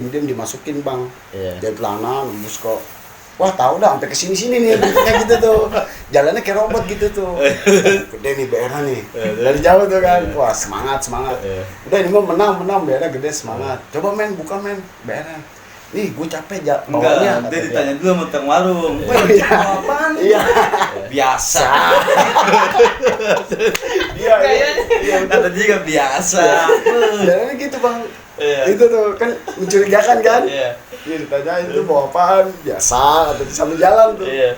Kemudian dimasukin bang, Iya. dari celana nembus kok. Wah tahu dah sampai kesini sini nih kayak gitu tuh, jalannya kayak robot gitu tuh. Gede nih BR nih, dari jauh tuh kan, wah semangat. Udah ini mah menang BR gede semangat. Coba men buka men BR. Nih gue capek bawanya. Enggak, dia ditanya dulu sama tukang warung. Oh, iya. Apaan? Iya. Biasa. Iya. Kata dia juga biasa. Jalannya gitu bang. Iya. Itu tuh kan mencurigakan kan? Iya. Iya ditanyain tuh bawa apaan? Biasa, atau di sambil jalan tuh. Iya.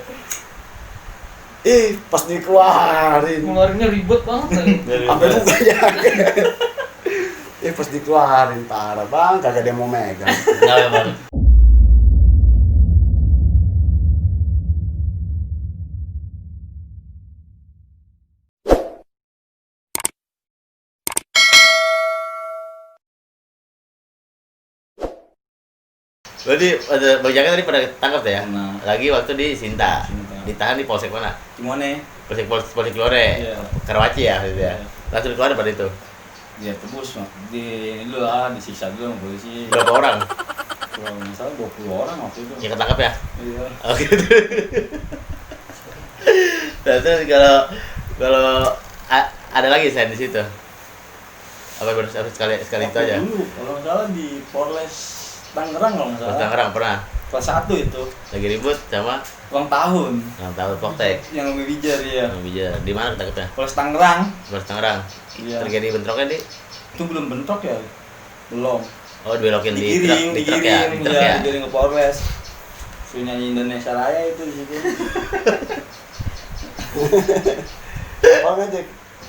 Pas dikeluarin. Ngeluarinnya ribet banget lagi. Sampai bukanya. Pas dikeluarin parah bang, kagak dia mau megang. Enggak ya, Bang. Berarti Bang Jaka tadi pada tangkap ya? Nah. Lagi waktu di Sinta. Sinta. Ditahan di Polsek mana? Gimana? Polsek Klore. Iya. Karawaci ya gitu ya. Iya. Langsung keluar pada itu. Dia tebus mah. Di dulu disiksa dulu sama polisi. Berapa orang? Kalau nggak salah 20 orang waktu itu. Yang ketangkap ya? Iya. Oh gitu. Nah, terus kalau ada lagi saya di situ. Apa baru sekali itu Waktu aja? Dulu kalau nggak salah di Polres Tangerang kalau nggak Polres salah. Tangerang pernah Kelas 1 itu. lagi ribut sama Ulang tahun. tahu Poltek. Yang lebih bijar ya. Yang bija di mana ketangkapnya? Polres Tangerang. Polres Tangerang. Iya. Terjadi bentroknya di Itu belum bentrok ya? Belum. oh dibelokin di Digiring, truk ya, di truk ya. digiring ke Polres. Suruh nyanyi Indonesia Raya itu di situ. Bang aja.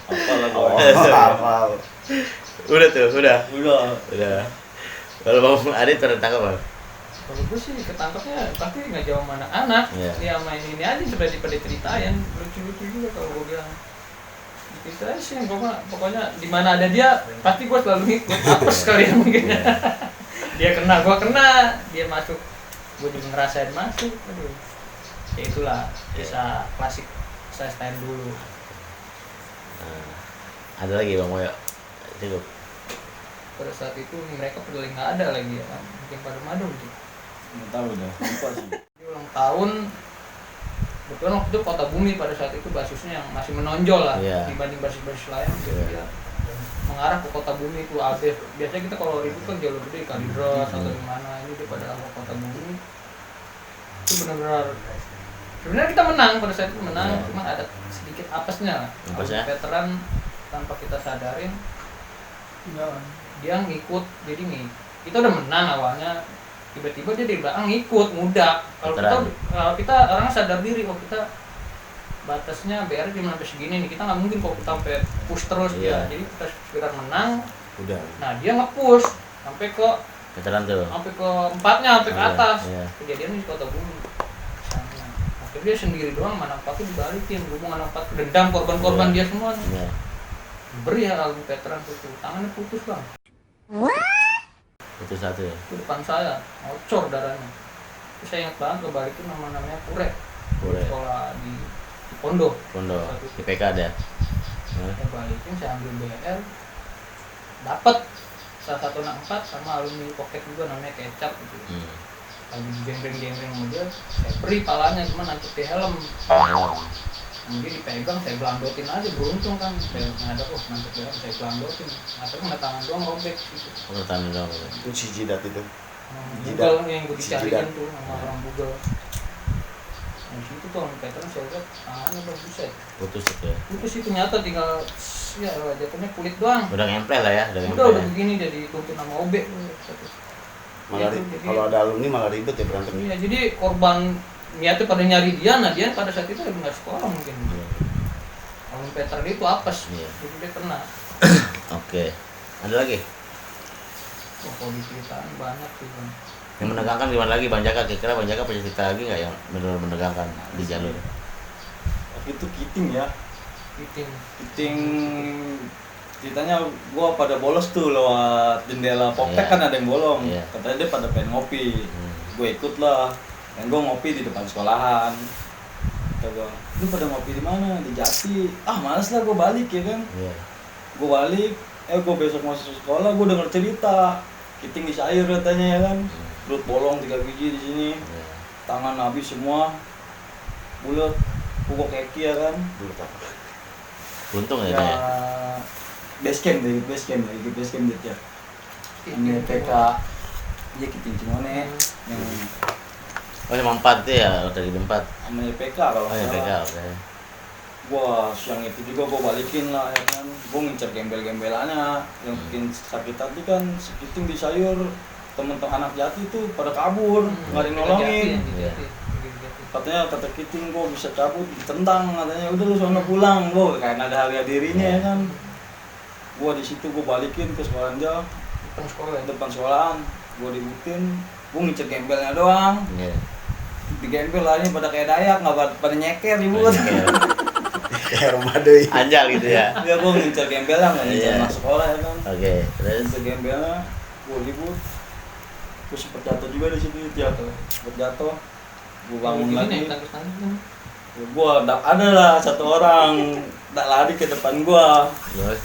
Apalah Oh, gue. hafal. Udah tuh, udah. Udah. Kalau Bang Adit pernah tangkap Bang? Kalau gue sih ketangkapnya pasti nggak jauh mana anak. Iya. Dia main ini aja seperti pada ceritain, lucu-lucu juga kalau gue bilang. Gitu aja sih, pokoknya di mana ada dia pasti gue selalu ngikut. Apes kali ya mungkin. Iya. Dia kena, gue kena, dia masuk, gue juga ngerasain masuk. Aduh, ya itulah kisah klasik saya stand dulu. Nah, ada lagi Bang Moyo? Cukup. Pada saat itu mereka peduli nggak ada lagi ya kan, mungkin pada madung gitu. Nggak tahu dah. Lupa sih. Dia ulang tahun, kebetulan waktu itu Kota Bumi pada saat itu basisnya yang masih menonjol lah Iya. dibanding basis-basis lain. Jadi Iya. dia mengarah ke Kota Bumi itu Abes. Biasanya kita kalau ribut kan jauh lebih gede Kalidros atau gimana, ini dia pada arah Kota Bumi. Itu benar-benar sebenarnya kita menang pada saat itu menang, Iya. cuma ada sedikit apesnya lah. Apesnya? Veteran tanpa kita sadarin dia ngikut, jadi nih kita udah menang awalnya, tiba-tiba dia di belakang ngikut mudak. Kalau kita orang sadar diri, kalau kita batasnya BR cuma sampai segini nih, kita nggak mungkin kalau kita sampai push terus Iya. ya. Jadi kita sekedar menang. Udah. Nah dia nge-push sampai ke Veteran tuh. empatnya, sampai ke Iya, atas. iya. Kejadian di Kota Bumi. Sana. Akhirnya dia sendiri doang, mana empatnya dibalikin, hubungan empat dendam korban-korban Iya. dia semua. Iya. Beri ya kalau veteran tuh tangannya putus bang. Itu satu ya. Itu depan saya, ngocor darahnya. Terus saya ingat banget kebalikin namanya Pure. Pure. Sekolah di Pondok. Pondok. IPK ada. Hah? Saya balikin, saya ambil BR, dapat salah satu anak 4 sama alumni pocket juga namanya Kecap gitu. Lagi geng-geng sama dia, saya beri palanya cuma nancep di helm. Kemudian dipegang, saya belandotin aja, beruntung kan. Saya ngadap, nancep di helm, saya belandotin. Akhirnya nggak tangan doang robek gitu. Pertanyaan dong. Itu si jidat itu. Google yang gue Si dicariin Jidat. tuh sama orang Google. Nah situ tuh orang veteran saya lihat tangannya udah buset. Putus itu ya. Itu sih ternyata tinggal ya jatuhnya kulit doang. Udah ngempel lah ya, Udah begini jadi tuntun sama OB. Malah kalau ada alumni malah ribet ya berantem. Iya, jadi korban niatnya pada nyari dia, nah dia pada saat itu lagi nggak sekolah mungkin. Iya. Kalau veteran itu apes, Iya. jadi dia kena. Oke. Ada lagi? Oh, kalau diceritain banyak sih bang. Yang menegangkan gimana lagi Bang Jaka? Kira-kira Bang Jaka punya cerita lagi nggak yang benar-benar menegangkan di jalur? Itu kiting ya. Kiting. Kiting ceritanya gua pada bolos tuh lewat jendela Poltek. Iya. Kan ada yang bolong. Iya. Katanya dia pada pengen ngopi. Gue ikut lah. Dan gue ngopi di depan sekolahan. Kata gua, lu pada ngopi di mana? Di Jati. Ah males lah gue balik ya kan. Iya. Gue balik. Gue besok masuk sekolah gue denger cerita. Kiting di sayur katanya ya kan. Perut bolong 3 biji di sini. Iya. Tangan habis semua. Bulat, pukul keki ya kan. Bulat apa? Untung ya Ya, dia. base camp dia ya. Ini PK. Dia Kiting Cimone yang Oh cuma 4 tuh ya, udah jadi 4. sama PK kalau Oh ya nggak PK, salah. oke. Gua siang itu juga gua balikin lah ya kan. Gua ngincer gembel-gembelannya. Yang bikin sakit hati kan sekiting di sayur. Temen-temen anak Jati tuh pada kabur, nggak ada yang nolongin. Katanya kata Kiting gua bisa cabut, ditendang katanya. Udah lu sono pulang, gua kayak ada harga dirinya ya kan. Gua di situ gua balikin ke sekolah dia, Depan sekolah. depan sekolahan. Gua ributin, gua ngincer gembelnya doang. Iya. Di gembel lainnya pada kayak Dayak, nggak pada nyeker ribut. Kayak rumah doi. Anjal gitu ya. Ya gua ngincer gembelnya, nggak ngincer Iya. anak sekolah ya kan. Oke, terus Ngincer gembelnya, gua ribut. Gua sempet jatuh juga di situ, sempet jatuh. Gua bangun lagi. Gua ada lah satu orang tak lari ke depan gua. terus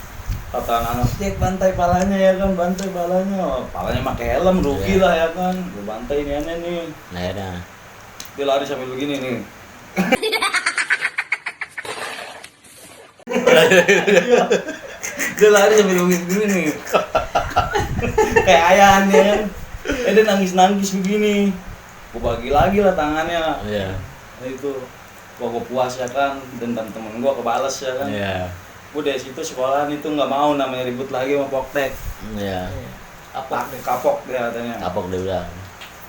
Kata anak Jack bantai palanya ya kan, bantai palanya. Palanya pakai helm, rugi Iya. lah ya kan. Gua bantai ini aneh nih. nah ya dah. Dia lari sambil begini nih. Dia lari sambil begini nih. Kayak ayam ya kan. Dia nangis-nangis begini. Gua bagi lagi lah tangannya. Iya. Nah itu gua puas ya kan, dendam temen gua kebales ya kan. Iya. Gua dari situ sekolahan itu nggak mau namanya ribut lagi sama Poktek. Iya. Kapok dia katanya. Kapok dia bilang.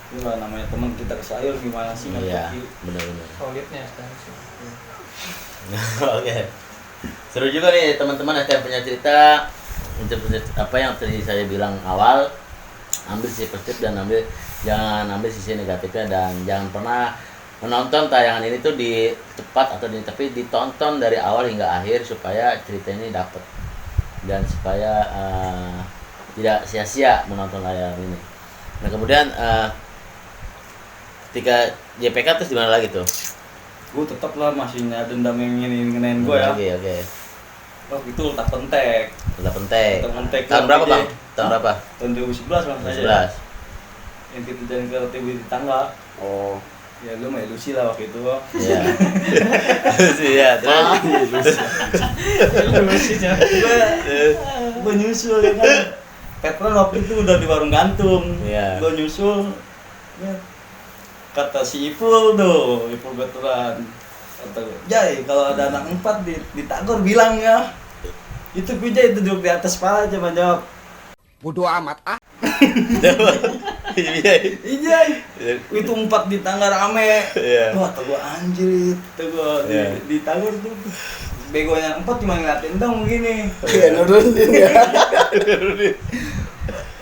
Itulah namanya teman kita ke sayur gimana sih Iya, ngerti. benar-benar. Solidnya sih. Oke. Seru juga nih teman-teman yang punya cerita apa yang tadi saya bilang awal, ambil sisi positif dan jangan ambil sisi negatifnya, dan jangan pernah menonton tayangan ini tuh di cepat atau tapi ditonton dari awal hingga akhir supaya cerita ini dapat dan supaya tidak sia-sia menonton layar ini. Nah kemudian ketika JPK terus gimana lagi tuh? Gue tetap lah masih dendam yang ini ngenain gue ya. Oke. Waktu itu letak pentek. Udah penting. Letak pentek. Tahun berapa bang? Tahun berapa? Tahun 2011 bang saya. 11. Yang kita jalan ke TV di tangga. Oh. Ya lu mah ilusi lah waktu itu. Iya. Iya, terus. Gue nyusul ya kan. Petron waktu itu udah di warung gantung. Iya. Gue nyusul. Ya. Kata si Ipul tuh, Ipul Veteran. Kata gue, Jai kalau ada anak 4 di Tagor bilang ya. Itu gue Jai duduk di atas pala coba jawab. Bodoh amat ah. Iya. Iya, itu 4 di tangga rame. Iya. Wah, kata gue anjir, kata gue Iya. di Tagor tuh. Begonya 4 cuma ngeliatin dong begini. Iya, nurunin ya.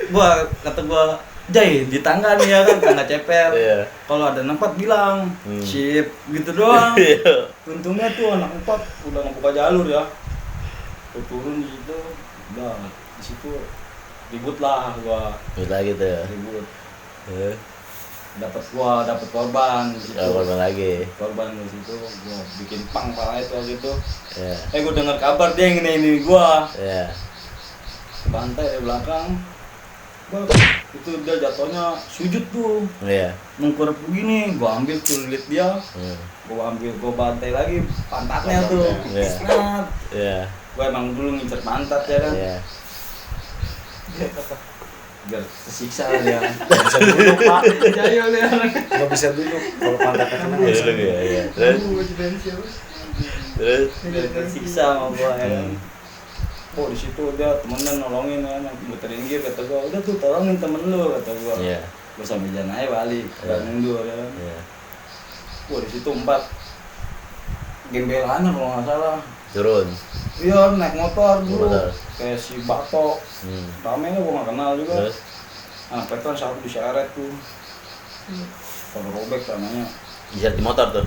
Gua kata gua, Jai di tangga nih ya kan, tangga ceper. Iya. Kalau ada anak 4 bilang, sip, gitu doang. Iya. Untungnya tuh anak 4 udah ngebuka jalur ya. Gua turun di situ, udah di situ ribut lah gua, Udah gitu ya. ribut. Eh, Dapat korban di situ. korban lagi. Korban di situ, gua bikin pang pala itu waktu itu. Iya. Gua dengar kabar dia yang ini gua. Iya. Bantai dari belakang. Gua itu dia jatuhnya sujud tuh. Iya. Mengkurap begini, gua ambil kulit dia, gua bantai lagi pantatnya tuh. Iya. Snap. Iya. Gua emang dulu ngincer pantat ya kan. Iya. Biar tersiksa dia. Nggak bisa duduk, Pak. Jayul ya. Nggak bisa duduk kalau pantatnya kena nggak bisa Iya. duduk. Iya. Terus. Terus. Biar tersiksa sama gua ya kan. Oh, di situ dia temennya nolongin kan, muterin gear kata gua, udah tuh tolongin temen lu kata gua. Iya. Gua sambil jalan aja balik, Iya. gak mundur ya kan. Iya. Wah, di situ 4 gembelannya kalau nggak salah. Turun. Iya, naik motor dulu. Motor. Kayak si Bato. Hmm. Ramenya gua nggak kenal juga. Terus. Anak Petron satu diseret tuh. Kalau robek namanya. Bisa di motor tuh.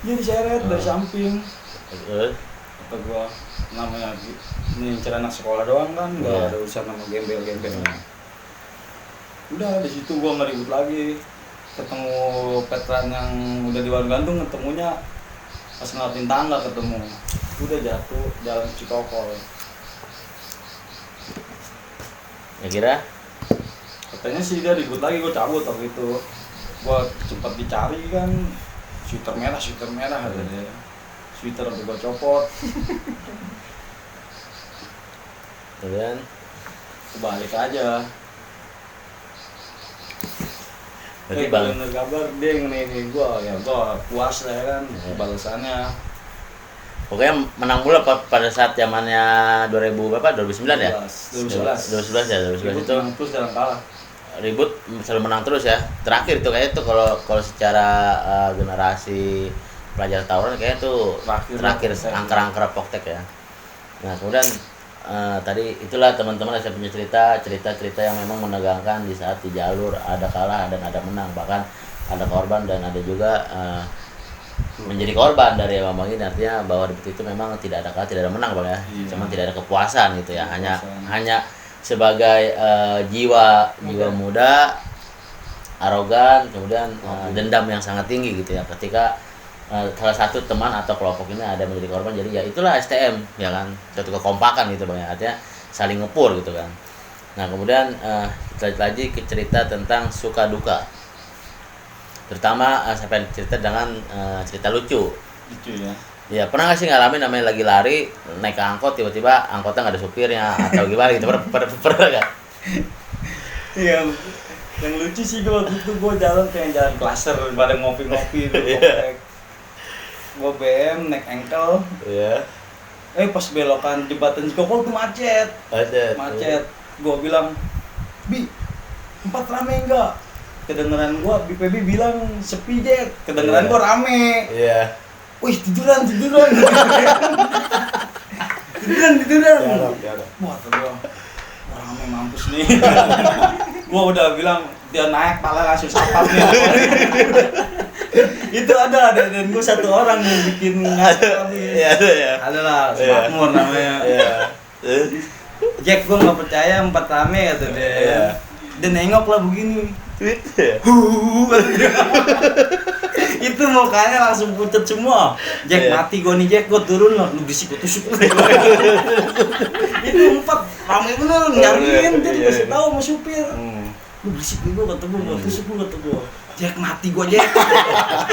Dia diseret dari samping. Terus. Kata gua namanya ini ngincer anak sekolah doang kan, nggak Iya. ada urusan sama gembel-gembel. Udah di situ gua nggak ribut lagi. Ketemu Petran yang udah di warung gantung, ketemunya pas ngelatin tangga ketemu. Udah jatuh jalan Cikokol. Ya kira Katanya sih dia ribut lagi, gue cabut waktu itu. Gue cepat dicari kan, sweater merah katanya. Sweater sampai gue copot. Kemudian Kebalik aja. berarti Kalau bang, denger kabar dia ini gua, ya gua puas lah ya kan balasannya. pokoknya menang mula pada saat zamannya 2000 berapa? 2009 ya? 2011 ya, 2011 itu menang terus dalam kalah. ribut selalu menang terus ya. Terakhir itu kayaknya tuh kalau secara generasi pelajar tawuran kayaknya tuh terakhir angker-angker Poktek ya. Nah, kemudian tadi itulah teman-teman saya punya cerita yang memang menegangkan di saat di jalur ada kalah dan ada menang, bahkan ada korban dan ada juga menjadi korban dari Bang ini, artinya bahwa di itu memang tidak ada kalah tidak ada menang Bang ya. Iya. Cuman tidak ada kepuasan gitu ya, hanya sebagai jiwa muda arogan, kemudian dendam yang sangat tinggi gitu ya, ketika salah satu teman atau kelompok ini ada menjadi korban. Jadi ya itulah STM ya kan, suatu kekompakan gitu Bang ya, artinya saling ngepur gitu kan. Nah kemudian kita lihat lagi ke cerita tentang suka duka, terutama saya pengen cerita dengan cerita lucu ya. Ya, pernah nggak sih ngalamin namanya lagi lari naik ke angkot, tiba-tiba angkotnya nggak ada supirnya atau gimana gitu, pernah nggak? Iya, yang lucu sih gua waktu itu gua jalan klaster pada ngopi-ngopi itu. Gua BM naik engkel. Iya. Pas belokan jembatan Cikokol tuh macet. Gua bilang, "Bi, 4 rame enggak?" Kedengeran gua BPB bilang sepi, Jack. Kedengeran gua rame. Iya. Wih, tiduran. tiduran. Wah, tuh gua rame mampus nih. Gua udah bilang dia naik pala langsung sapap nih. Itu ada dan gua satu orang yang bikin ngasih. Iya, ada ya. Ada lah, Makmur namanya. Iya. Jack, gua nggak percaya 4 rame kata dia. Iya. Dia nengok lah begini. Iya. Itu mukanya langsung pucat semua. Jack, Iya. mati gua nih Jack, gua turun lah, lu berisik gua tusuk. Itu 4 rame bener nyariin, dia dikasih tahu sama supir. Lu berisik gua kata gua tusuk gua kata gua. Jack, mati gua Jack.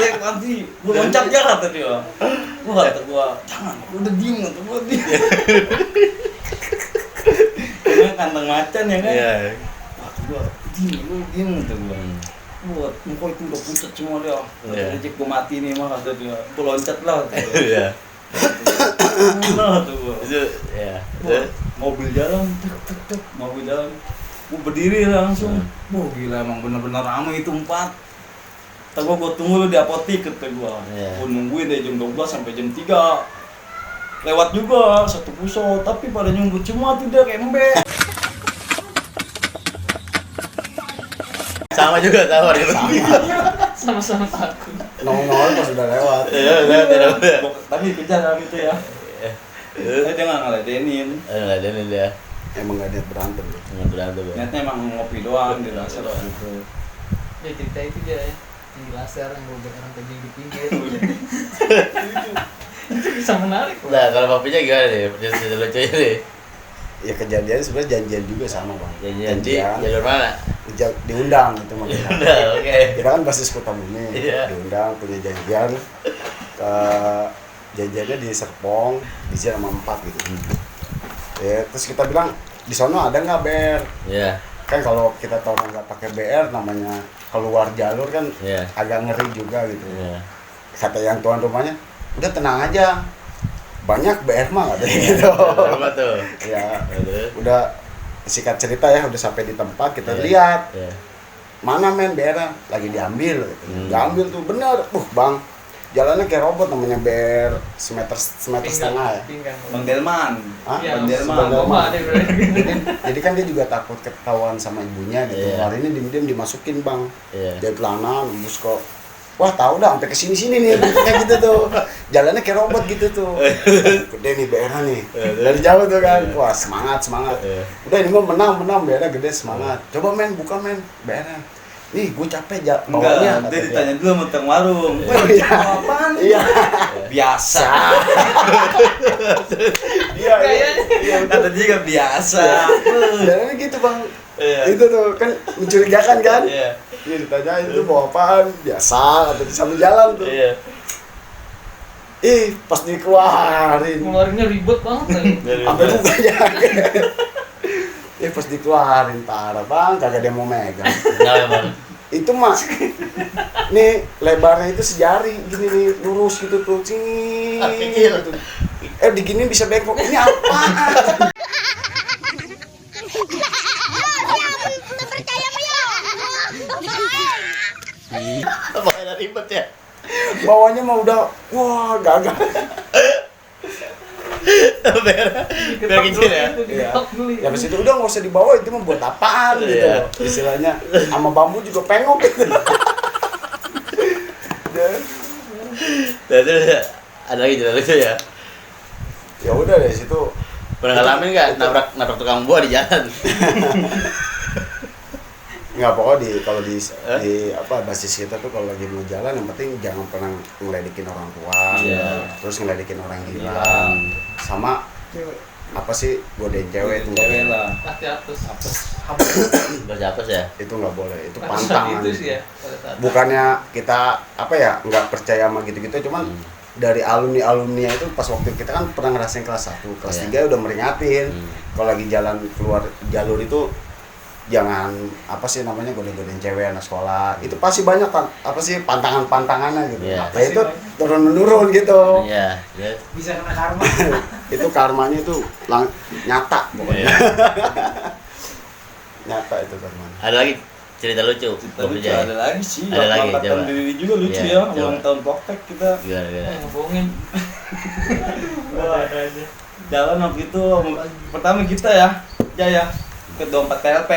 Jack mati, gua loncat ya kata dia. Gua kata gua, jangan, gua udah diem kata gua diem. Karena kandang macan ya kan. Iya. Kata gua, diem kata gua. Buat muka itu udah pucat semua dia. Iya. Jack, gua mati nih mah kata dia. Gua loncat lah kata dia. Iya. Nah tuh gua. Itu ya. Wah, mobil jalan, tek, mobil jalan. Gua berdiri langsung. Wah, gila emang bener-bener ramai itu 4. Kata gua tunggu lu di apotik kata gua. Iya. Gua nungguin dari jam 12 sampai jam 3. Lewat juga satu pusat, tapi pada nyumbut semua tuh dia kayak embe. Sama juga tawar gitu. Sama-sama takut. Nongol pas udah lewat. Iya, udah. Tapi kejar gitu ya. Dia nggak ngeladenin. Ada nih dia. Emang gak niat berantem. Nggak berantem ya. Niatnya emang ngopi doang di dasar gitu. Ya cerita itu dia ya, yang di laser yang gue orang keji di pinggir. Itu bisa menarik loh. Nah, kalau papinya gimana nih? Cerita lucu ini. Ya kejadiannya sebenarnya janjian juga sama Bang. Jadi jalur mana? Diundang gitu makanya. Udah, oke. Kita kan basis Kota Bumi. Iya. Diundang punya janjian. Janjiannya di Serpong, di sama 4 gitu. Ya, terus kita bilang di sono ada nggak BR? Iya. Kan kalau kita tahu nggak pakai BR namanya keluar jalur kan Iya. agak ngeri juga gitu. Iya. Kata yang tuan rumahnya, udah tenang aja, banyak BR mah katanya gitu. Apa tuh? Ya, Terus? udah sikat cerita ya, udah sampai di tempat kita lihat Iya. mana men BR lagi diambil gitu. Diambil tuh bener, Bang, jalannya kayak robot namanya BR semeter setengah ya. Pinggang. Bang Delman. Hah? Iya, Bang Delman. Bang Delman. Ada berarti. Jadi kan dia juga takut ketahuan sama ibunya gitu. Iya. Hari ini diem-diem dimasukin Bang. Iya. Dia celana nembus kok. Wah tahu dah sampai kesini-sini nih kayak gitu tuh. Jalannya kayak robot gitu tuh. Gede nih BR nih. Dari jauh tuh kan. Wah semangat. Iya. Udah ini mah menang BR gede semangat. Coba men buka men BR. Nih gue capek bawanya. Enggak, dia ditanya dulu sama tukang warung. Oh, iya. Apaan? Iya. Biasa. Iya. Kata dia juga biasa. Jalannya gitu Bang. Iya. Itu tuh kan mencurigakan kan? Iya. Iya ditanyain tuh bawa apaan? Biasa atau di sambil jalan tuh. Iya. Pas dikeluarin. Ngeluarinnya ribet banget lagi. Sampai bukanya. Pas dikeluarin parah bang, kagak dia mau megang. Kenapa bang? Itu mah nih lebarnya itu sejari gini nih lurus gitu tuh cing Kecil. gitu. Digini bisa bengkok ini apa? Apa ada ribet ya? Bawahnya mah udah wah gagal. Biar kecil ya. Diketok dulu. Ya pas itu udah nggak usah dibawa itu mah buat apaan gitu Iya. loh. Istilahnya sama bambu juga pengok gitu. Dan Dan terus ada lagi cerita lucu ya. ya udah dari situ Pernah ngalamin nggak nabrak tukang buah di jalan? nggak pokoknya kalau di apa basis kita tuh kalau lagi mau jalan yang penting jangan pernah ngeledekin orang tua, Iya. terus ngeledekin orang gila, sama apa sih godain cewek itu nggak Cewek boleh. lah. Pasti apes. Baca apa sih ya? Itu nggak boleh, itu Pada saat pantangan. itu sih ya. Pada saat Bukannya kita apa ya nggak percaya sama gitu-gitu, cuman dari alumni itu pas waktu kita kan pernah ngerasain kelas 1, kelas Iya. 3 udah meringatin kalau lagi jalan keluar jalur itu jangan apa sih namanya godain cewek anak sekolah itu pasti banyak kan apa sih pantangannya gitu. Iya. Nah, itu turun menurun gitu. Iya. Iya. bisa kena karma. Itu karmanya itu nyata pokoknya. Iya. Nyata itu karmanya. Ada lagi cerita lucu. Kita Bang lucu Rijal? ada lagi sih. Ada lagi, Angkatan coba. diri juga lucu Iya, ya. coba. Ulang tahun Poktek kita. Gimana? Ngebohongin. Wah, jalan waktu itu pertama kita ya Jaya ke 24 PLP.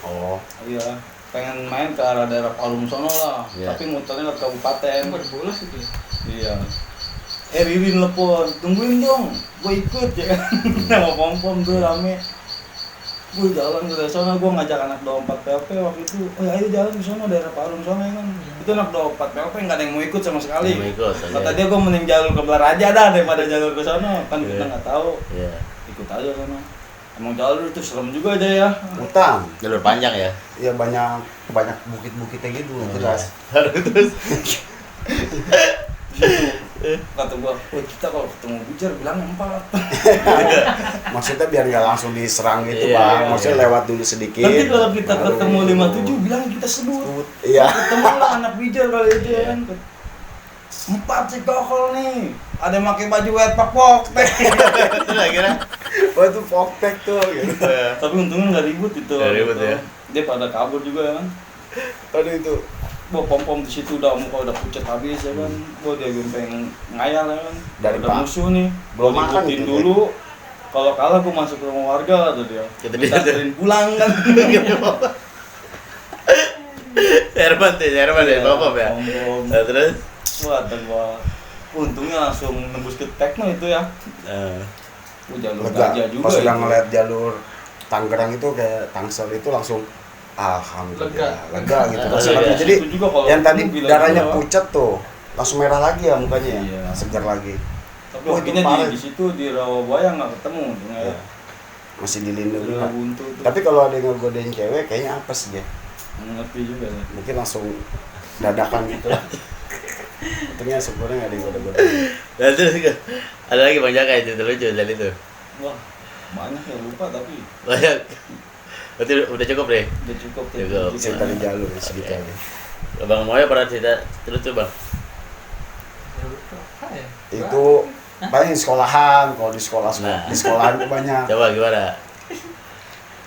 Oh, Iya, pengen main ke arah daerah Palung sono lah. Iya. Tapi muternya ke kabupaten. Buat bolos itu ya. Iya. Ririn telepon, tungguin dong, gue ikut ya kan. Sama pom-pom tuh rame. Gue jalan ke daerah sono, gue ngajak anak 24 PLP waktu itu. Oh ya ayo jalan ke sono daerah Palung sono ya kan. Itu anak 24 PLP nggak ada yang mau ikut sama sekali. Mau ikut, Kata iya. dia gue mending jalur ke Belaraja dah daripada jalur ke sono. Kan kita Iya. nggak tahu. Iya. Ikut aja sono. Emang jalur itu serem juga aja ya. hutan. Jalur panjang ya. Ya banyak bukit-bukitnya gitu, Oh, jelas. Terus. Kata gua, wah kita kalau ketemu Bujar bilang 4. Maksudnya biar nggak langsung diserang gitu, Iya, Bang. iya, Maksudnya iya. lewat dulu sedikit. Nanti kalau kita baru- ketemu 57 bilang kita sebut. Iya. Ketemu lah anak Bujar kali itu ya kan. 4 sih kokol nih. Ada yang pakai baju wet pak Terus akhirnya. Oh itu Poktek tuh gitu. Tapi untungnya nggak ribut itu. Nggak ribut gitu. ya. Dia pada kabur juga ya kan. Aduh itu. Bawa pom-pom di situ udah muka udah pucat habis ya kan. Bawa dia pengen ngayal ya kan. Dari Ada Pak. musuh nih. Belum Gua makan ributin itu, dulu. Kalau kalah gua masuk ke rumah warga tuh dia. Kata Kita dia tuh. anterin pulang kan. Herman tuh, Herman ya, Bapak ya. Pom-pom. Nah, terus. Wah, dan gua untungnya langsung nembus ke Tekno itu ya. Gua jalur Lega. gajah juga. Pas udah itu. ngeliat jalur Tangerang itu kayak Tangsel itu langsung alhamdulillah lega gitu. Lega. Maksudnya Lega. jadi Itu juga kalau yang tadi gua bilang darahnya gua, pucat tuh langsung merah lagi ya mukanya ya. Iya. Segar lagi. tapi Wah, itu hokinya parah. di situ di Rawabuaya nggak ketemu untungnya ya. Masih dilindungi. Udah buntu tuh. Tapi kalau ada yang ngegodain cewek kayaknya apa sih dia? Ngerti juga ya. Mungkin langsung dadakan gitu lah. Untungnya sebenarnya nggak ada yang goda-godain. Nah, terus ada lagi Bang Jaka itu lucu dari itu. Wah, banyak yang lupa tapi Banyak. Berarti udah cukup deh. udah cukup tuh. Cukup. Cerita di jalur segitu aja. Bang Moya pernah cerita terus tuh Bang. Apa ya? Itu paling di sekolahan, kalau di sekolah Nah. di sekolahan itu banyak. Coba gimana?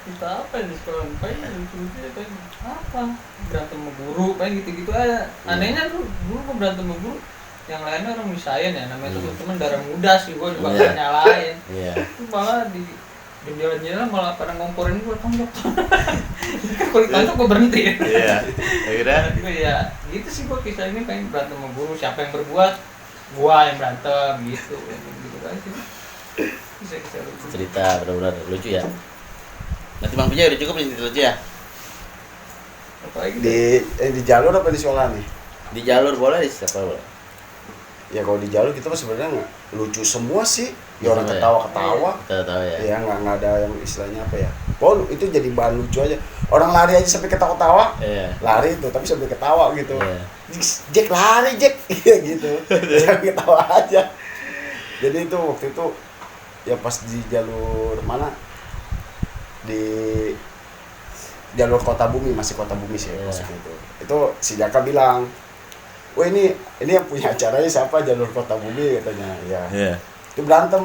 Kita apa di sekolah? Paling lucu-lucu ya, paling apa? Berantem sama guru, paling gitu-gitu aja. Anehnya tuh dulu gua berantem sama guru, yang lainnya orang misain ya, namanya teman-teman darah muda sih, gua juga Iya. nggak nyalain. Iya. Itu malah di jalan-jalan malah pada ngomporin gua tonjok. Kan kalau ditonjok gua berhenti. Iya. Akhirnya Nah, ya gitu sih gua kisah ini pengen berantem sama guru, siapa yang berbuat, gua yang berantem gitu. Gitu kan sih. Kisah-kisah lucu. cerita benar-benar lucu ya. Nanti Bang Pijay udah cukup nih cerita lucu ya. Apalagi Di jalur apa di sekolah nih? Di jalur boleh di siapa boleh. Ya kalau di jalur kita mah sebenarnya nggak lucu semua sih. Ya orang Semua ya? ketawa-ketawa. Kita tahu ya. Ya nggak ada yang istilahnya apa ya? Oh itu jadi bahan lucu aja. Orang lari aja sampai ketawa-tawa. Iya. Lari itu tapi sampai ketawa gitu. Iya. Jack lari Jack gitu. Sampai ketawa aja. Jadi itu waktu itu ya pas di jalur mana? Di jalur Kota Bumi, masih Kota Bumi sih Iya. pas itu. Itu si Jaka bilang, "Wah ini yang punya acaranya siapa Jalur Kota Bumi?" katanya. Ya. Iya. Itu berantem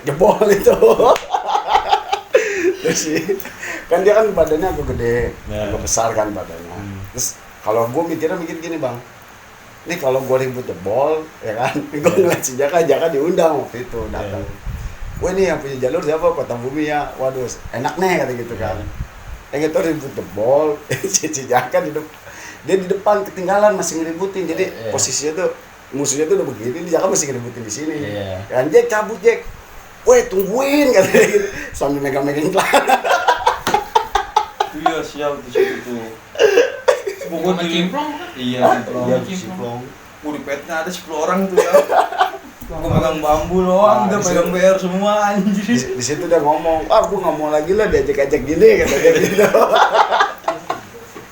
jebol itu. Terus sih kan dia kan badannya agak gede, Nah. agak besar kan badannya. Terus kalau gue mikir gini bang, ini kalau gue ribut jebol, ya kan, gue ngeliat si Jaka diundang waktu itu datang. Wah ini yang punya jalur siapa? Kota Bumi ya. Waduh, enak nih kata gitu kan. Yang itu ribut jebol, si Jaka dia di depan ketinggalan masih ngeributin. Jadi posisinya tuh musuhnya tuh udah begini, dia Jaka masih ngeributin di sini. Kan Jack cabut Jack. Weh tungguin katanya gitu. Sambil megang-megang celana. Iya siap di situ tuh. Sama cimplong kan? Iya Iya, cimplong. Ciplong. Di petnya ada 10 orang tuh ya. Gua megang bambu doang, dia Nah, di pegang situ- BR semua anjir. Di situ dia ngomong, gue nggak mau lagi lah diajak-ajak gini katanya gitu.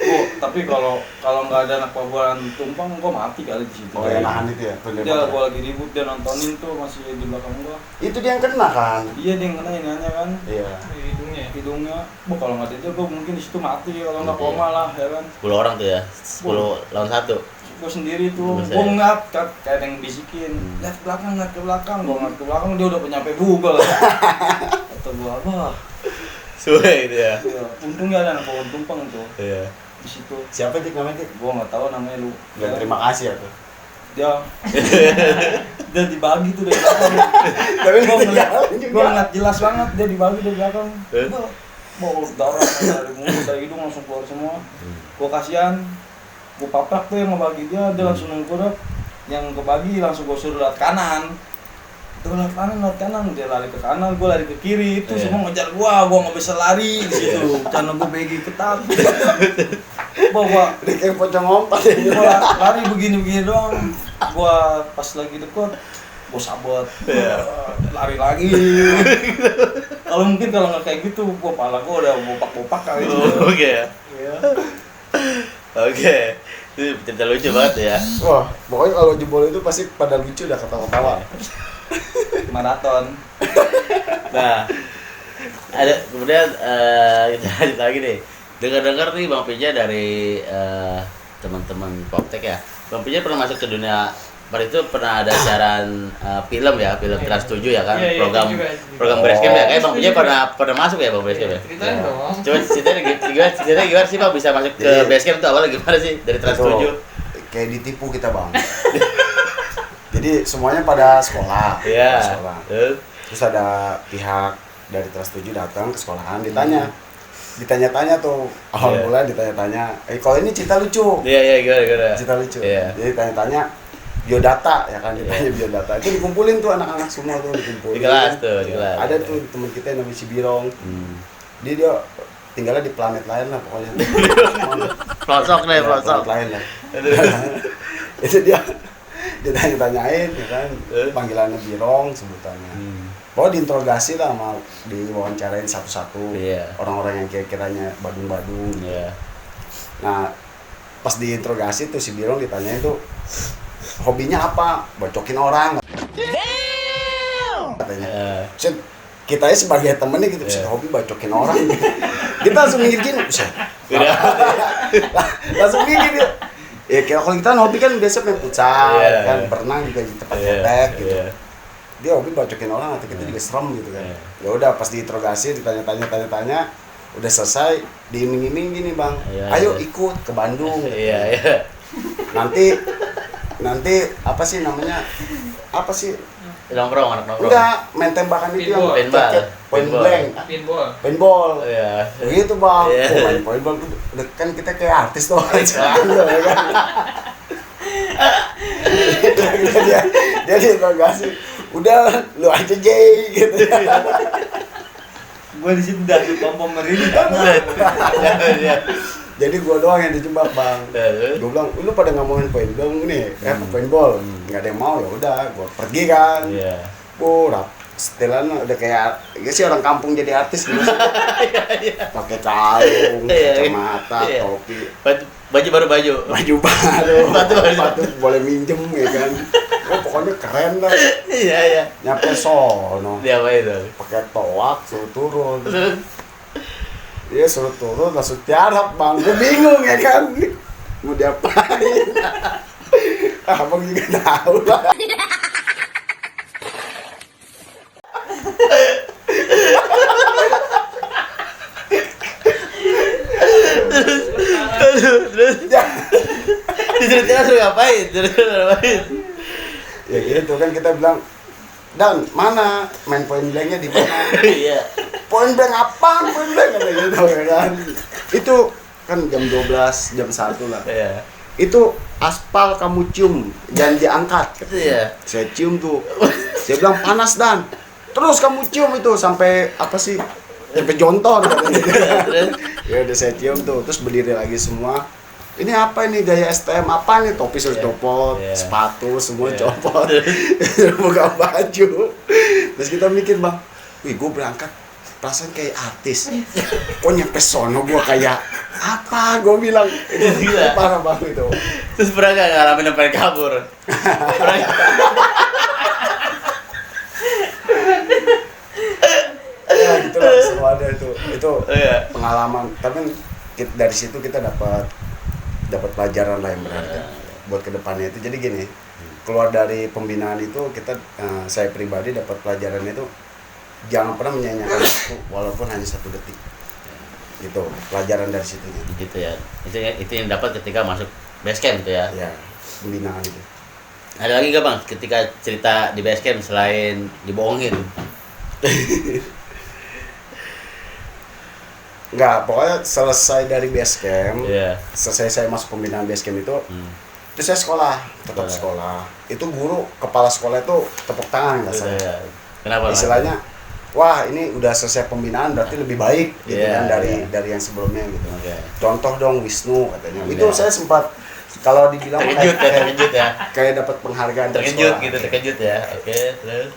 Oh, tapi kalau nggak ada anak pabuan tumpang, gua mati kali di situ. Oh ya nahan itu ya. Dia gua lagi ribut, dia nontonin tuh masih di belakang gua. Itu dia yang kena kan? Iya dia yang kena ini kan. Iya. Di hidungnya ya. Hidungnya. Kalau nggak dia gua mungkin di situ mati, kalau nggak koma lah ya kan. 10 orang tuh ya. 10 lawan 1. Gua sendiri tuh, Buset. gua ngeliat kayak ada yang bisikin, lihat ke belakang, gua ngeliat ke belakang, dia udah nyampe Google. Kata gua apa? Suwe gitu ya. Ya, untungnya ada anak pabuan tumpang tuh Iya. di situ. Siapa Dik namanya Dik? Gua nggak tahu namanya lu. Dan terima kasih ya tuh. Dia dibagi tuh dari belakang. Tapi Gua ngeliat jelas banget dia dibagi dari belakang. Bau darah dari mulut dari hidung langsung keluar semua. Gua kasihan. Gua paprak tuh yang ngebagi dia langsung nunggurat. Yang kebagi langsung gua suruh lihat kanan. Tuh lihat kanan, dia lari ke kanan, gua lari ke kiri. Itu Iya. semua ngejar gua nggak bisa lari di situ. Karena gua begi ketat. Gua Dia kayak pocong ngompat ya. gua lari begini doang. Gua pas lagi deket gua sabot, lari lagi. Kalau nggak kayak gitu, gua pala gua udah bopak kali itu. Oke ya. Oke. Itu cerita lucu banget ya. Wah, pokoknya kalau jebol itu pasti pada lucu udah ketawa-ketawa. Maraton. Nah, ada kemudian kita lanjut lagi nih. Dengar-dengar nih Bang Pija dari teman-teman Poptek ya. Bang Pija pernah masuk ke dunia pada itu pernah ada siaran film ya, film Trans 7 ya kan, Iya, program itu juga. program Basecamp ya. Kayak Bang Pija pernah masuk ya Bang Basecamp ya. Ceritain dong. Coba ceritanya gimana sih Bang bisa masuk ke Jadi- Basecamp itu awalnya gimana sih dari Trans 7? Kayak ditipu kita bang. Jadi semuanya pada sekolah. Iya. Sekolah. Terus ada pihak dari Trans 7 datang ke sekolahan ditanya-tanya tuh awal Iya. mulai ditanya-tanya. Kalau ini cerita lucu. Iya gimana. Cerita lucu. Iya. Jadi tanya-tanya biodata ya kan, ditanya biodata. Itu dikumpulin tuh anak-anak semua tuh dikumpulin. Di kelas tuh, di kelas. Ada tuh teman kita yang namanya si Birong. Dia tinggalnya di planet lain lah pokoknya. Pelosok deh, pelosok. Planet lain lah. Itu dia tanya-tanyain ya kan, panggilannya Birong sebutannya. Pokoknya diinterogasi lah, sama diwawancarain satu-satu. Iya. Orang-orang yang kira-kiranya badung-badung. Iya. Nah, pas diinterogasi tuh si Birong ditanyain tuh hobinya apa? Bocokin orang. Katanya. Set, kita sebagai temennya gitu, set, hobi bacokin orang. Kita langsung mikir gini, set. Langsung mikir gitu. Ya kalau kita hobi kan biasa main futsal, Iya, kan iya. berenang juga di tempat Iya, cetek gitu. iya. Dia hobi bacokin orang, atau kita juga serem gitu kan. Ya udah pas diinterogasi, ditanya-tanya, udah selesai, diiming-iming gini bang, Iya, ayo iya. ikut ke Bandung. Iya. Nanti apa sih namanya? Apa sih? Nongkrong, anak nongkrong. Enggak, main tembakan itu yang Paintball. ceket, point Paintball. blank, Pinball. paintball. Iya. Begitu bang, Iya. main paintball tuh kan kita kayak artis tuh sekarang tuh ya kan. dia diinterogasi, udah lu aja Jay gitu. Gua di situ udah pom merinding Iya. Jadi gua doang yang dijebak bang. Gua bilang, lu pada ngomongin paintball nih, paintball, nggak ada yang mau ya udah, gua pergi kan. Iya. Gua setelan udah kayak ya sih orang kampung jadi artis gitu. Pakai kalung, kacamata, topi, baju baru baju sepatu boleh minjem ya kan. Pokoknya keren dah. Iya. Nyampe sono. Dia apa itu? Pakai toak suruh turun. Dia suruh turun langsung tiarap bang. Gue bingung ya kan. Mau diapain? Abang juga tahu lah. Terus diceritain suruh ngapain? Ya gitu kan kita bilang, Dan, mana main point blanknya di mana? Iya. Point blank apaan? Point blank kata gitu kan. Itu kan jam 12, jam 1 lah. Iya. Itu aspal kamu cium, jangan diangkat. Iya. Saya cium tuh. Saya bilang panas Dan. Terus kamu cium itu sampai apa sih? Sampai jontor katanya. Ya udah saya cium tuh, terus berdiri lagi semua. Ini apa ini gaya STM apa nih? Topi suruh copot, sepatu semua copot. Buka baju. Terus kita mikir, Bang, wih gue berangkat perasaan kayak artis. Kok nyampe sono gue kayak apa? Gue bilang itu parah banget itu. Terus pernah gak ngalamin sampai kabur? Ya gitu lah, selalu ada itu pengalaman. Tapi dari situ kita dapat pelajaran lah yang berharga buat kedepannya itu. Jadi gini, keluar dari pembinaan itu kita saya pribadi dapat pelajaran itu jangan pernah menyanyiakan waktu walaupun hanya 1 detik. Gitu pelajaran dari situ gitu ya. Itu yang dapat ketika masuk base camp gitu ya. Ya, pembinaan itu. Ada lagi gak Bang ketika cerita di base camp selain dibohongin? Enggak, pokoknya selesai dari base camp, selesai saya masuk pembinaan base camp itu, terus saya tetap sekolah. Itu guru, kepala sekolah itu tepuk tangan nggak saya. Kenapa? Istilahnya, wah ini udah selesai pembinaan berarti lebih baik gitu kan dari yang sebelumnya gitu. Contoh dong Wisnu katanya. Itu saya sempat kalau dibilang terkejut ya. Kayak dapat penghargaan terkejut ya. Oke, terus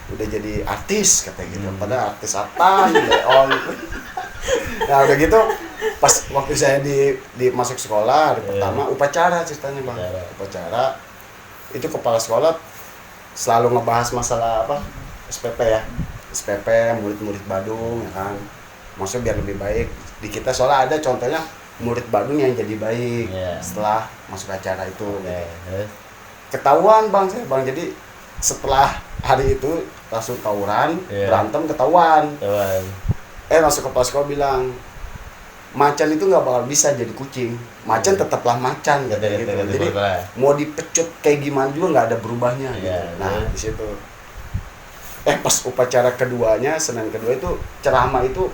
udah jadi artis katanya gitu. Padahal artis apa Leon. Nah udah gitu pas waktu saya di masuk sekolah hari pertama upacara ceritanya Bang. Upacara itu kepala sekolah selalu ngebahas masalah apa? SPP ya. SPP murid-murid Badung ya kan. Maksudnya biar lebih baik. Di kita soalnya ada contohnya murid Badung yang jadi baik setelah masuk acara itu. Ketahuan Bang saya Bang, jadi setelah hari itu langsung tawuran, berantem ketahuan. Langsung kepala sekolah bilang, macan itu nggak bakal bisa jadi kucing. Macan tetaplah macan gitu. Jadi mau dipecut kayak gimana juga nggak ada berubahnya gitu. Nah di situ. Pas upacara keduanya, Senin kedua itu ceramah itu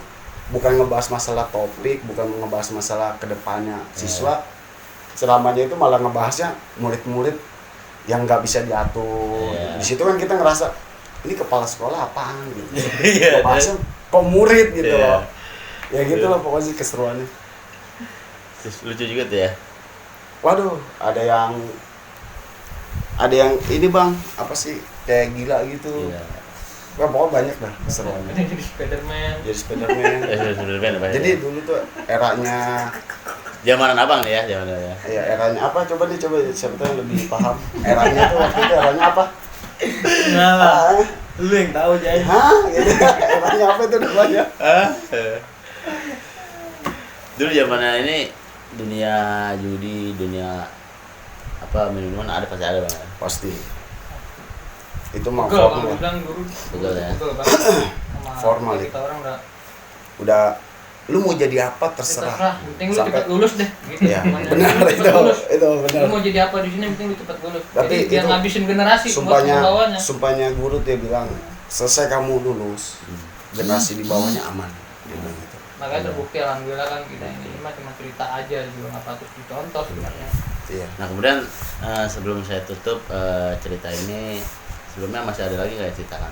bukan ngebahas masalah topik, bukan ngebahas masalah kedepannya siswa. Ceramahnya itu malah ngebahasnya murid-murid yang nggak bisa diatur. Di situ kan kita ngerasa ini kepala sekolah apaan gitu. Bahasnya kok murid gitu loh. Ya gitu loh pokoknya keseruannya. Lucu juga tuh ya. Waduh, ada yang ini Bang, apa sih kayak gila gitu. Wah, pokoknya banyak dah keseruannya. Jadi Spiderman. Jadi dulu tuh eranya Zamanan Abang nih ya, zamannya. Iya, eranya apa? Coba siapa tahu lebih paham. Eranya tuh waktu itu eranya apa? Nah, lu yang tahu Jay. Gitu. Eranya apa itu namanya? Dulu zamannya ini dunia judi, dunia apa minuman ada pasti ada Bang. Pasti. Itu mah Betul, formal. bilang dulu. Betul ya. Formal kita orang udah lu mau jadi apa terserah. Penting lu cepat lulus deh gitu. Ya, benar itu benar. Lu mau jadi apa di sini penting lu cepat lulus. Tapi jadi biar ngabisin generasi sumpahnya guru dia bilang, selesai kamu lulus, generasi di bawahnya aman. Dia bilang gitu. Makanya terbukti alhamdulillah kan kita ini cuma cerita aja juga nggak patut dicontoh sebenarnya. Iya. Nah kemudian sebelum saya tutup cerita ini, sebelumnya masih ada lagi nggak cerita kan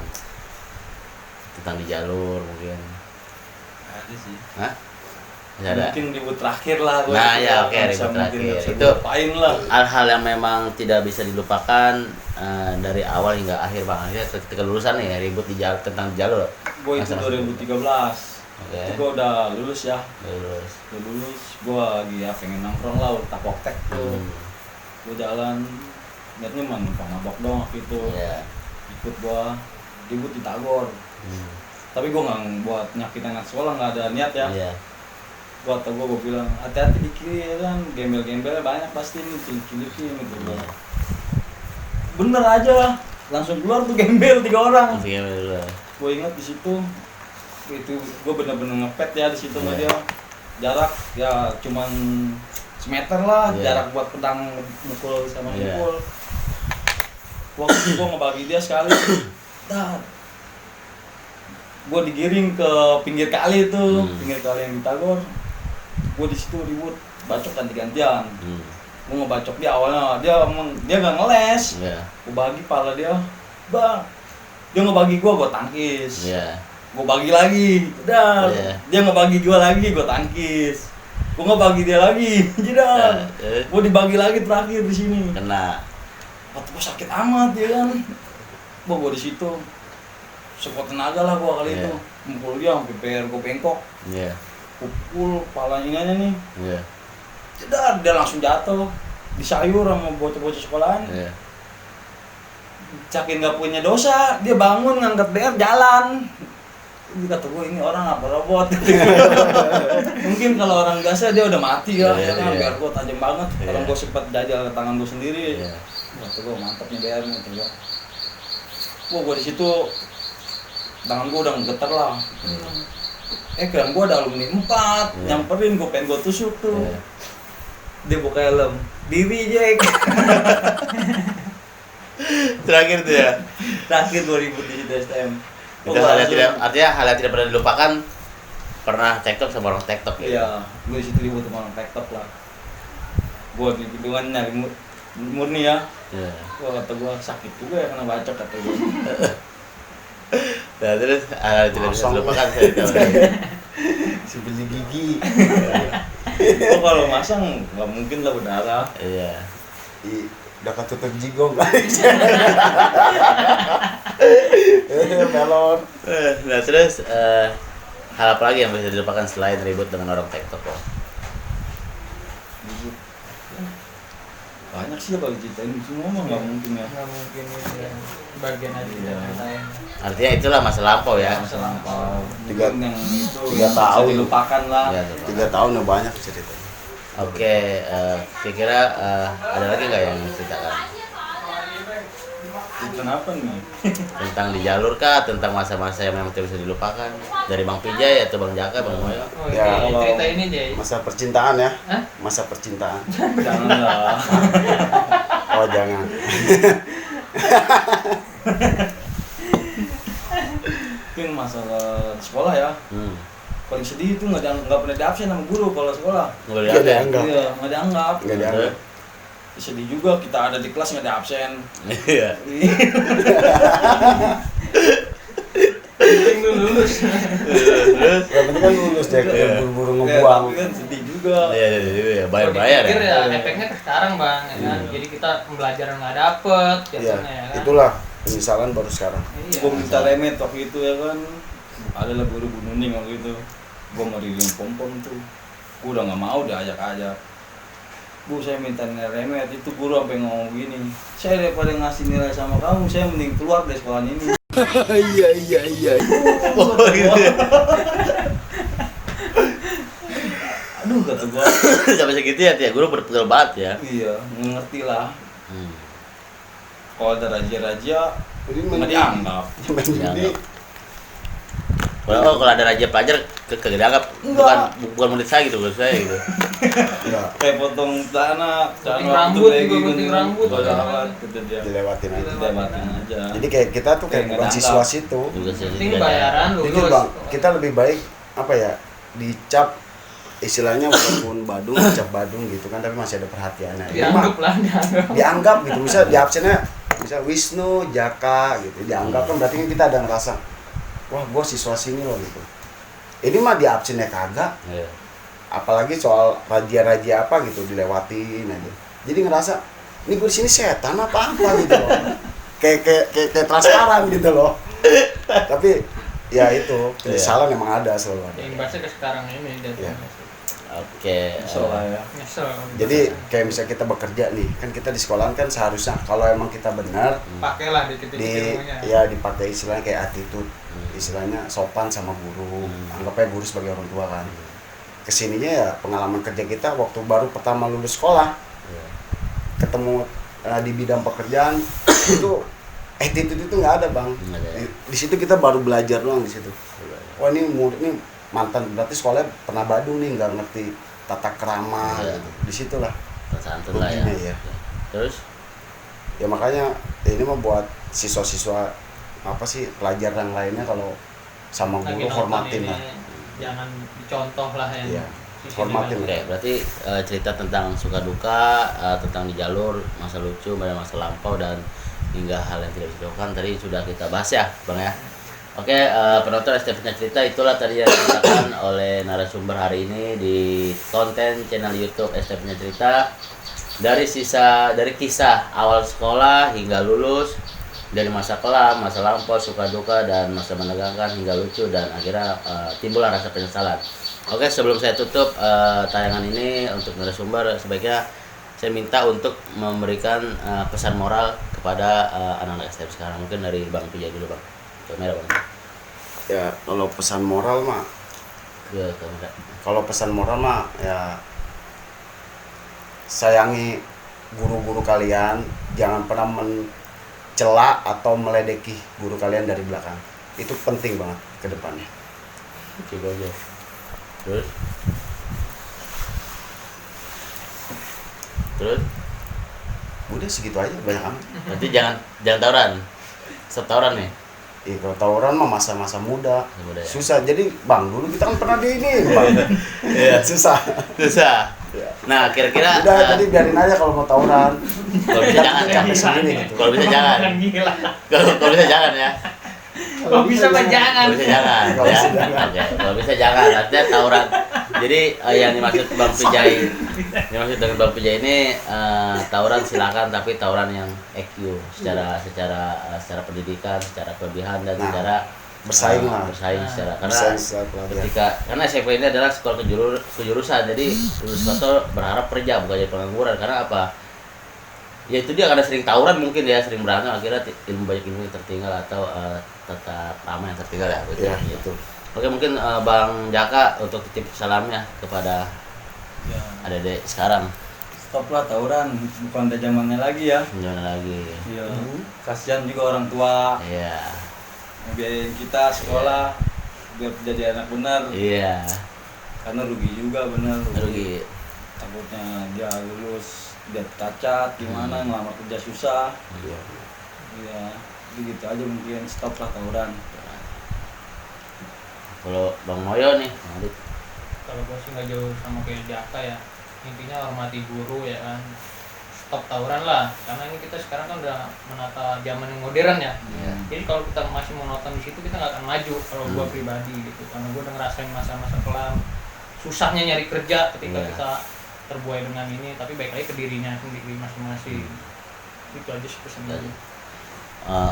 tentang di jalur mungkin? Ada sih. Hah? Nggak ada. Mungkin ribut terakhir lah gua. Nah, ya, oke, Bisa ribut mungkin terakhir. bisa Itu lupain lah. Hal-hal yang memang tidak bisa dilupakan dari awal hingga akhir Bang. Akhirnya ketika lulusan nih ribut di jalur tentang jalur. Gua itu Masa-masa 2013. Oke. Itu gua udah lulus ya. Lulus. Udah lulus, gua lagi ya pengen nongkrong lah, udah tapok-tek tuh. Gua jalan, niatnya mah numpang mabok doang waktu itu. Iya. Ikut gua ribut di Tagor. Tapi gua nggak buat nyakitin anak sekolah, nggak ada niat ya. Iya. Gua bilang hati-hati di kiri ya kan, gembel-gembelnya banyak pasti nih, cilik-cilikin gitu. Iya. Bener aja, langsung keluar tuh gembel 3 orang. Iya, bener. Gue ingat di situ itu gue bener-bener ngepet ya di situ sama Iya. dia. Jarak ya cuman semeter lah, Iya. jarak buat pedang mukul sama Iya. mukul. Waktu itu gue ngebagi dia sekali, gue digiring ke pinggir kali itu, pinggir kali yang di Tagor. Gue di situ ribut, bacok ganti-gantian. Gue ngebacok dia awalnya, dia nggak ngeles. Iya. Gue bagi pala dia, bang. Dia ngebagi gue tangkis. Iya. Gue bagi lagi, udah. Iya. Dia ngebagi gue lagi, gue tangkis. Gue ngebagi dia lagi, jedar. Gue dibagi lagi terakhir di sini. Kena. Waktu gue sakit amat ya kan. Gue di situ sekuat tenaga lah gue kali Iya. itu. Mukul dia sampai PR gue bengkok. Iya. Pukul palanya nih. Iya. Jedar, dia langsung jatuh. Disayur sama bocah-bocah sekolahan. Iya. Cakin gak punya dosa, dia bangun ngangkat BR jalan. Ini kata gue, ini orang apa robot? Mungkin kalau orang biasa dia udah mati ya, Iya, kan iya. BR gue tajam banget. Iya. Kalau gue sempat jajal ke tangan gue sendiri, Iya. kata gue mantap nih BR nih, kata gue. Gue di situ tangan gue udah getar lah. Kira gue ada alumni 4, Iya. nyamperin gue pengen gue tusuk tuh. Iya. Dia buka helm, diri Jack. Terakhir tuh ya. Terakhir 2000 di situ STM. Itu hal yang tidak, artinya hal yang tidak pernah dilupakan, pernah TikTok sama orang TikTok ya. Iya, gue di situ ribut sama orang TikTok lah. Gue di gedungan nyari murni ya. Iya. Wah, kata gue sakit juga ya kena bacok, kata gue. Nah, terus hal yang tidak bisa Masang. dilupakan saya tahu. Sebeli gigi. Oh, kalau masang nggak mungkin lah berdarah. Iya. Udah ketutup jigong guys. Melon. Nah, terus hal apa lagi yang bisa dilupakan selain ribut dengan orang TikTok kok? Banyak sih kalau ceritain semua mah nggak mungkin ya. Nggak mungkin itu ya. Bagian aja kita ceritain. Artinya itulah masa lampau ya. Masa lampau. Tiga- Mungkin yang itu 3 yang tahun. bisa dilupakan lah. Iya, 3 tahun udah banyak ceritanya. Oke, kira-kira ada lagi nggak yang ceritakan Kenapa nih? tentang di jalur kah, tentang masa-masa yang memang tidak bisa dilupakan dari Bang Pijay atau Bang Jaka, Bang Moyo? Oh, Ya, ini kalau- cerita ini Jay. Masa percintaan ya? Hah? Masa percintaan. Janganlah. Oh jangan. Mungkin masalah sekolah ya. Paling sedih itu nggak pernah di absen sama guru kalau sekolah. Nggak Nggak ada. dianggap. Iya, nggak dianggap. Nggak dianggap. Sedih juga kita ada di kelas nggak ada absen. Iya. Penting lu lulus. Terus? Yang penting kan lulus deh, Iya. buru-buru Ya, ngebuang. tapi kan sedih juga. Iya, iya, bayar-bayar Pikir ya. ya efeknya ke sekarang bang, ya kan? Jadi kita pembelajaran nggak dapet, Iya, jatuhnya ya kan? itulah penyesalan baru sekarang. Iya. Gue minta remet waktu itu ya kan. Adalah guru Bu Nuning waktu itu. Gue meriling pom-pom tuh. Gue udah nggak mau diajak-ajak. Bu, saya minta nilai remet. Itu guru sampai ngomong gini. Saya daripada ngasih nilai sama kamu, saya mending keluar dari sekolah ini. Iya. Oh, gitu. Aduh, kata gue. Sampai segitu ya, Tia. Guru berpegal banget ya. Iya, ngerti lah. Kalau ada raja-raja, Jadi nggak dianggap. Jadi Kalau ada raja pelajar kagak dianggap, bukan murid saya gitu, murid saya gitu. enggak Kayak potong celana, Gunting celana rambut waktu kayak juga, gini, gunting rambut. gak ada alat, gitu dia. dilewatin aja. Dilewatin aja. Jadi kayak kita tuh kayak Kayak bukan nggak siswa dianggap. situ. Juga saya Penting juga bayaran Jadi lulus. bang, kita lebih baik apa ya dicap istilahnya walaupun Badung, dicap Badung gitu kan, tapi masih ada perhatiannya. Ini mah Dianggap lah, dianggap. dianggap gitu, misal di absennya misal Wisnu, Jaka gitu, dianggap kan berarti kan kita ada ngerasa wah gua siswa sini loh gitu. Ini mah di absennya kagak, Iya. apalagi soal razia apa gitu dilewatin aja. Jadi ngerasa ini gue di sini setan apa gitu loh. kayak transparan gitu loh. Tapi ya itu penyesalan emang ada selalu ada. Imbasnya ke sekarang ini Iya. Oke. Soalnya ya. Nyesel. Jadi kayak misalnya kita bekerja nih, kan kita di sekolahan kan seharusnya kalau emang kita benar pakailah dikit-dikit ilmunya. ya dipakai istilahnya kayak attitude, istilahnya sopan sama guru, anggapnya guru sebagai orang tua kan. Kesininya ya pengalaman kerja kita waktu baru pertama lulus sekolah, ketemu di bidang pekerjaan itu attitude itu nggak ada bang. Di situ kita baru belajar doang di situ. Wah ini murid nih mantan, berarti sekolahnya pernah Badung nih, nggak ngerti tata krama gitu. Di situlah Santun lah ya. ruginya ya. Terus Ya makanya ini mah buat siswa-siswa apa sih pelajar yang lainnya kalau sama Lagi guru nonton hormatin ini, lah. jangan dicontoh lah yang Iya, sisi hormatin. negatif. oke, berarti cerita tentang suka duka, tentang di jalur, masa lucu, masa lampau, dan hingga hal yang tidak bisa dilakukan tadi sudah kita bahas ya, Bang ya. Oke, penonton ST Punya Cerita, itulah tadi yang diceritakan oleh narasumber hari ini di konten channel YouTube ST Punya Cerita, dari kisah awal sekolah hingga lulus, dari masa kelam, masa lampau, suka duka, dan masa menegangkan hingga lucu, dan akhirnya timbullah rasa penyesalan. Oke, sebelum saya tutup tayangan ini untuk narasumber, sebaiknya saya minta untuk memberikan pesan moral kepada anak-anak STM sekarang. Mungkin dari Bang Pijay dulu, Bang. Kamera, Bang. Ya kalau pesan moral mah, Ya, kamera. kalau pesan moral mah ya sayangi guru-guru kalian, jangan pernah mencela atau meledeki guru kalian dari belakang. Itu penting banget ke depannya. Coba aja. Terus? Udah segitu aja, banyak amat. Berarti jangan tawuran. Stop tawuran nih. Kalau tawuran mah masa-masa muda. Muda ya. Susah. Jadi bang, dulu kita kan pernah di ini bang. Iya. Susah. Susah. Ya. Nah, kira-kira Udah tadi biarin aja kalau mau tawuran. kalau bisa jangan ya. Capek sendiri gitu. Kalau bisa jangan. Gila. Kalau bisa jangan ya. Kalau bisa mah jangan. Kalau bisa jangan Kalau ya. bisa jangan. Oke, kalau bisa jangan. Artinya tawuran. Jadi yang dimaksud Bang Pijay, dengan Bang Pijay ini tawuran silakan, tapi tawuran yang EQ secara pendidikan, secara kelebihan, dan Nah, secara bersaing lah. bersaing secara Bersaing secara pelajaran. karena SMP ini adalah sekolah kejurusan, jadi lulus kotor berharap kerja bukan jadi pengangguran. Karena apa? Ya itu dia, karena sering tawuran mungkin ya, sering berantem, akhirnya banyak ilmu yang tertinggal, atau tata krama yang tertinggal ya, gitu. Ya, Gitu. Oke, mungkin Bang Jaka untuk titip salamnya kepada Ya, adik-adik sekarang. stop lah tawuran, bukan ada zamannya lagi ya. Gimana lagi? Iya. Kasihan juga orang tua, Iya. ngebiayain kita sekolah biar jadi anak benar. Iya. Karena rugi juga bener. Rugi. Takutnya dia lulus dia cacat gimana, ngelamar kerja susah. Iya. Iya, gitu aja mungkin, stop lah tawuran. Kalau Bang Moyo nih, Adit. Kalau gue sih nggak jauh sama kayak Jaka ya, intinya hormati guru ya kan, stop tawuran lah, karena ini kita sekarang kan udah menata zaman yang modern ya. Iya. Jadi kalau kita masih monoton di situ, kita nggak akan maju. Kalau gue pribadi gitu, karena gue udah ngerasain masa-masa kelam, susahnya nyari kerja ketika Iya. kita terbuai dengan ini, tapi baik lagi ke dirinya sendiri masing-masing. Itu aja sih pesan gue.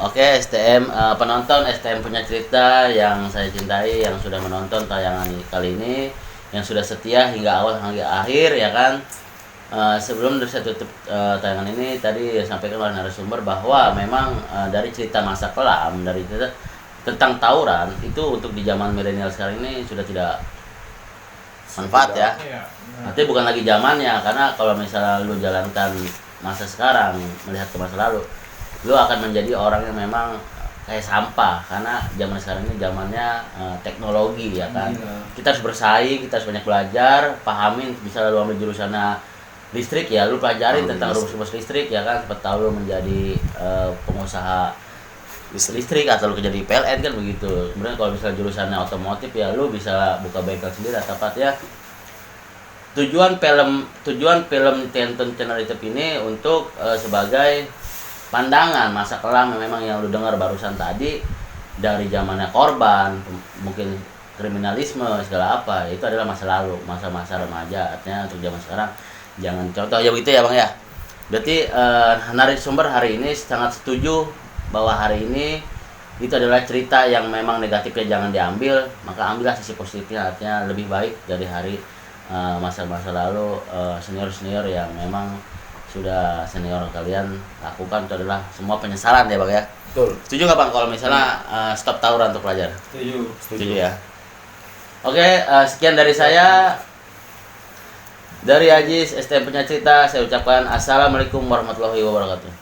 Oke, STM penonton STM Punya Cerita yang saya cintai, yang sudah menonton tayangan kali ini, yang sudah setia hingga awal hingga akhir ya kan. Sebelum saya tutup tayangan ini, tadi sampaikan oleh narasumber bahwa memang dari cerita masa kelam, dari cerita tentang tawuran itu untuk di zaman milenial sekarang ini sudah tidak manfaat ya. Iya. Nanti bukan lagi zamannya, karena kalau misalnya lu jalankan masa sekarang melihat ke masa lalu, lu akan menjadi orang yang memang kayak sampah, karena zaman sekarang ini zamannya teknologi ya kan. Iya. Kita harus bersaing, kita harus banyak belajar, pahamin. Misalnya lu ambil jurusan listrik ya, lu pelajarin tentang rumus listrik ya kan, sampai tahu lu menjadi pengusaha listrik atau lu jadi PLN kan begitu. Sebenarnya kalau misalnya jurusannya otomotif ya lu bisa buka bengkel sendiri atau apa ya. Tujuan film tonton channel YouTube ini untuk sebagai pandangan masa kelam memang yang lu dengar barusan tadi, dari zamannya korban, mungkin kriminalisme segala apa, itu adalah masa lalu, masa-masa remaja. Artinya untuk zaman sekarang jangan contoh ya begitu ya Bang ya. Berarti narasumber hari ini sangat setuju bahwa hari ini itu adalah cerita yang memang negatifnya jangan diambil, maka ambillah sisi positifnya. Artinya lebih baik dari hari masa-masa lalu. Senior-senior yang memang sudah senior kalian lakukan itu adalah semua penyesalan ya Bang ya. Betul. Setuju nggak Bang kalau misalnya stop tawuran untuk pelajar? Setuju ya. Oke, sekian dari saya. Dari Ajis STM Punya Cerita, saya ucapkan assalamualaikum warahmatullahi wabarakatuh.